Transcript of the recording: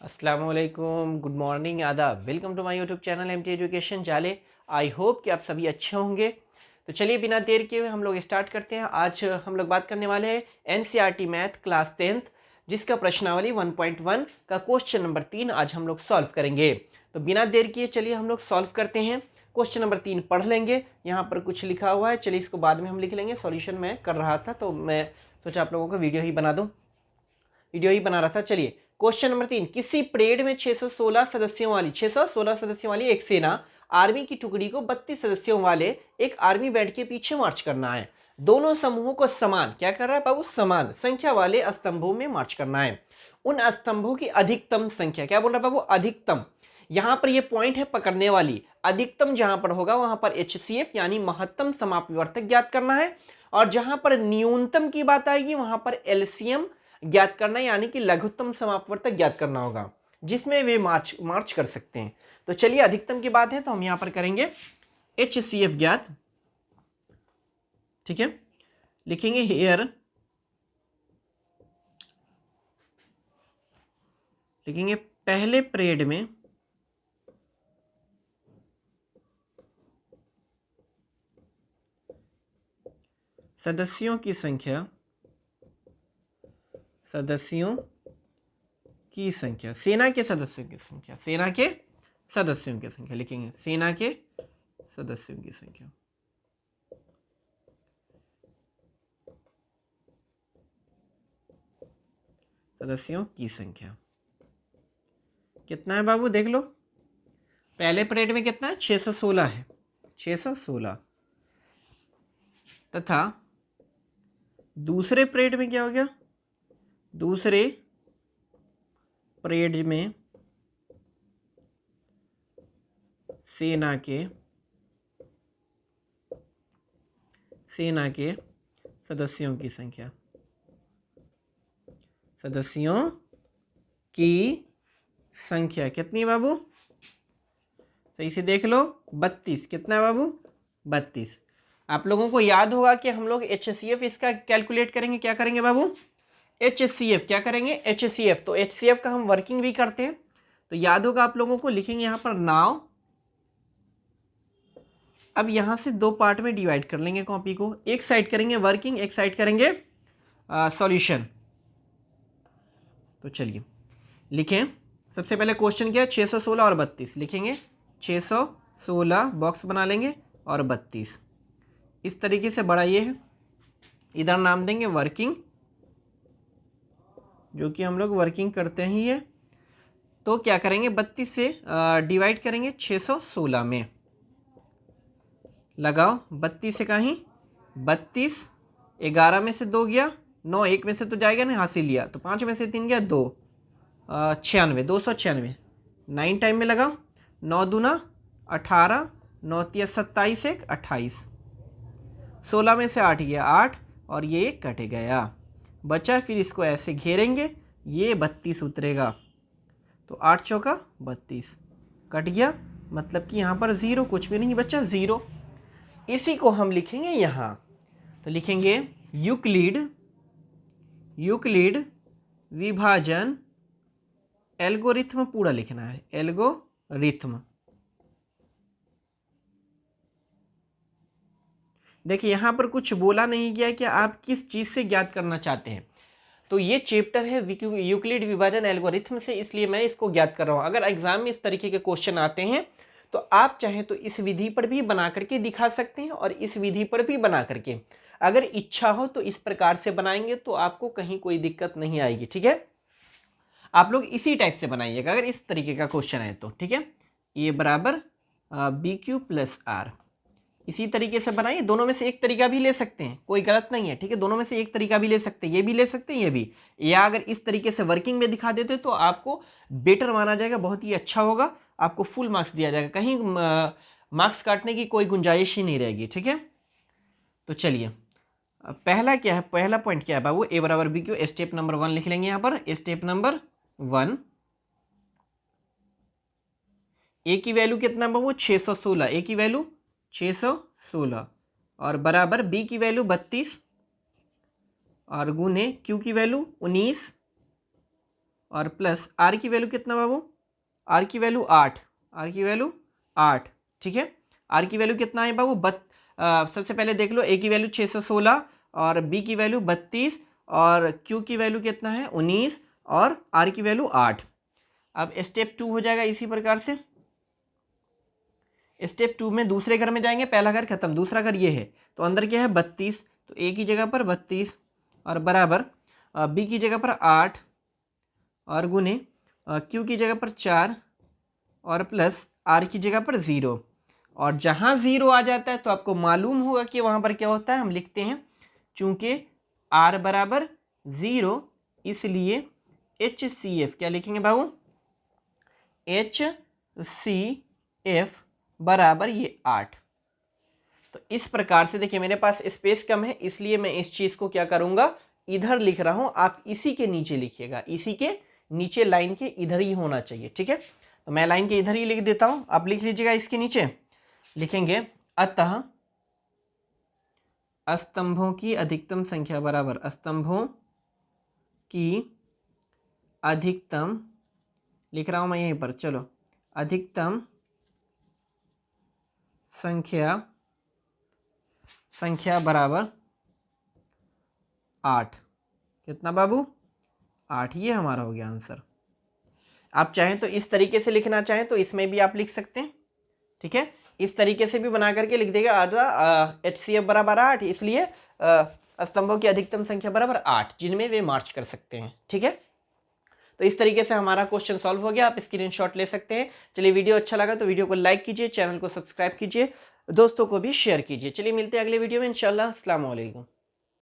अस्सलामुअलैकुम, good morning, आदाब। Welcome to my YouTube channel MT education जाले। आई होप कि आप सभी अच्छे होंगे। तो चलिए बिना देर किए हम लोग स्टार्ट करते हैं। आज हम लोग बात करने वाले हैं एनसीईआरटी मैथ क्लास 10th, जिसका प्रश्नावली 1.1 का क्वेश्चन नंबर 3 आज हम लोग सॉल्व करेंगे। तो बिना देर किए चलिए हम लोग सॉल्व करते हैं। क्वेश्चन नंबर 3 पढ़ लेंगे। यहाँ पर कुछ लिखा हुआ है, चलिए इसको बाद में हम लिख लेंगे। सॉल्यूशन मैं कर रहा था तो मैं सोचा आप लोगों को वीडियो ही बना रहा था। चलिए क्वेश्चन नंबर 3, किसी परेड में 616 सदस्यों वाली एक सेना आर्मी की टुकड़ी को 32 सदस्यों वाले एक आर्मी बैंड के पीछे मार्च करना है। दोनों समूहों को समान क्या कर रहा है बाबू, समान संख्या वाले स्तंभों में मार्च करना है। उन स्तंभों की अधिकतम संख्या, क्या बोल रहा है बाबू, अधिकतम। यहां पर ये पॉइंट है पकड़ने वाली। अधिकतम जहां पर होगा वहां पर HCF यानी महत्तम समापवर्तक ज्ञात करना है, और जहां पर न्यूनतम की बात आएगी वहां पर LCM ज्ञात करना यानी कि लघुत्तम समापवर्तक ज्ञात करना होगा, जिसमें वे मार्च कर सकते हैं। तो चलिए अधिकतम की बात है तो हम यहां पर करेंगे HCF ज्ञात। ठीक है, लिखेंगे हेयर, लिखेंगे पहले परेड में सदस्यों की संख्या सेना के सदस्यों की संख्या लिखेंगे सेना के सदस्यों की संख्या। कितना है बाबू, देख लो। पहले परेड में कितना है, 616 है, 616। तथा दूसरे परेड में क्या हो गया, दूसरे परेड में सेना के सदस्यों की संख्या कितनी है बाबू, सही से देख लो, 32। कितना है बाबू, 32। आप लोगों को याद होगा कि हम लोग HCF इसका कैलकुलेट करेंगे। क्या करेंगे बाबू, HCF क्या करेंगे, HCF। तो HCF का हम वर्किंग भी करते हैं, तो याद होगा आप लोगों को। लिखेंगे यहां पर नाउ। अब यहां से दो पार्ट में डिवाइड कर लेंगे कॉपी को। एक साइड करेंगे वर्किंग, एक साइड करेंगे सॉल्यूशन। तो चलिए लिखें। सबसे पहले क्वेश्चन क्या है, 616 और 32 लिखेंगे। 616 बॉक्स बना लेंगे और 32 इस तरीके से बड़ा ये है। इधर नाम देंगे वर्किंग, जो कि हम लोग वर्किंग करते ही है। तो क्या करेंगे, 32 से डिवाइड करेंगे 616 में। लगाओ, 32 से कहीं 32, 11 में से 2 गया, 9 एक में से तो जाएगा नहीं, हासिल लिया तो 5 में से 3 गया 2, 96, 296। 9 टाइम में लगाओ, 9 दूना 18, 9 तिया 27, 1 28, 16 में से 8 गया 8, और ये कट गया, बचा। फिर इसको ऐसे घेरेंगे, ये 32 उतरेगा, तो 8 चौका 32 कट गया, मतलब कि यहाँ पर जीरो, कुछ भी नहीं बचा, जीरो। इसी को हम लिखेंगे यहाँ। तो लिखेंगे यूक्लिड विभाजन एल्गोरिथम, पूरा लिखना है, एल्गोरिथम। देखिए यहाँ पर कुछ बोला नहीं गया कि आप किस चीज से ज्ञात करना चाहते हैं। तो ये चैप्टर है यूक्लिड विभाजन एल्गोरिथम से, इसलिए मैं इसको ज्ञात कर रहा हूं। अगर एग्जाम में इस तरीके के क्वेश्चन आते हैं तो आप चाहें तो इस विधि पर भी बना करके दिखा सकते हैं, और इस विधि पर भी बना करके, अगर इच्छा हो तो इस प्रकार से बनाएंगे तो आपको कहीं कोई दिक्कत नहीं आएगी। ठीक है, आप लोग इसी टाइप से बनाइएगा अगर इस तरीके का क्वेश्चन है तो। ठीक है, ए बराबर BQ प्लस R, इसी तरीके से बनाइए। दोनों में से एक तरीका भी ले सकते हैं, कोई गलत नहीं है। ठीक है, दोनों में से एक तरीका भी ले सकते हैं, ये भी ले सकते हैं, ये भी। या अगर इस तरीके से वर्किंग में दिखा देते तो आपको बेटर माना जाएगा, बहुत ही अच्छा होगा, आपको फुल मार्क्स दिया जाएगा, कहीं मार्क्स काटने की कोई गुंजाइश ही नहीं रहेगी। ठीक है, तो चलिए पहला क्या है, पहला पॉइंट क्या है बाबू, ए बराबर BQ। स्टेप नंबर 1 लिख लेंगे यहाँ पर। स्टेप नंबर 1, ए की वैल्यू कितना बाबू, 616। ए की वैल्यू 616, और बराबर बी की वैल्यू 32, और गुने क्यू की वैल्यू 19, और प्लस आर की वैल्यू कितना बाबू, आर की वैल्यू 8, आर की वैल्यू 8, ठीक है। आर की वैल्यू कितना है बाबू, सबसे पहले देख लो, ए की वैल्यू 616 और बी की वैल्यू 32 और क्यू की वैल्यू कितना है 19 और आर की वैल्यू 8। अब स्टेप 2 हो जाएगा इसी प्रकार से। स्टेप 2 में दूसरे घर में जाएंगे, पहला घर खत्म, दूसरा घर ये है, तो अंदर क्या है 32, तो ए की जगह पर 32 और बराबर बी की जगह पर 8 और गुने क्यू की जगह पर 4 और प्लस आर की जगह पर 0। और जहाँ 0 आ जाता है तो आपको मालूम होगा कि वहाँ पर क्या होता है, हम लिखते हैं चूंकि आर बराबर 0 इसलिए HCF, क्या लिखेंगे बाबू, HCF बराबर ये 8। तो इस प्रकार से देखिए, मेरे पास स्पेस कम है इसलिए मैं इस चीज़ को क्या करूँगा, इधर लिख रहा हूँ, आप इसी के नीचे लिखिएगा, इसी के नीचे लाइन के इधर ही होना चाहिए, ठीक है। तो मैं लाइन के इधर ही लिख देता हूँ, आप लिख लीजिएगा इसके नीचे, लिखेंगे अतः स्तंभों की अधिकतम संख्या बराबर स्तंभों की अधिकतम, लिख रहा हूँ मैं यहीं पर, चलो, अधिकतम संख्या बराबर 8। कितना बाबू, 8, ये हमारा हो गया आंसर। आप चाहें तो इस तरीके से लिखना चाहें तो इसमें भी आप लिख सकते हैं, ठीक है। इस तरीके से भी बना करके लिख देगा, आधा HCF बराबर 8, इसलिए स्तंभों की अधिकतम संख्या बराबर 8 जिनमें वे मार्च कर सकते हैं, ठीक है। तो इस तरीके से हमारा क्वेश्चन सॉल्व हो गया, आप स्क्रीनशॉट ले सकते हैं। चलिए, वीडियो अच्छा लगा तो वीडियो को लाइक कीजिए, चैनल को सब्सक्राइब कीजिए, दोस्तों को भी शेयर कीजिए। चलिए मिलते हैं अगले वीडियो में इंशाल्लाह। अस्सलाम वालेकुम।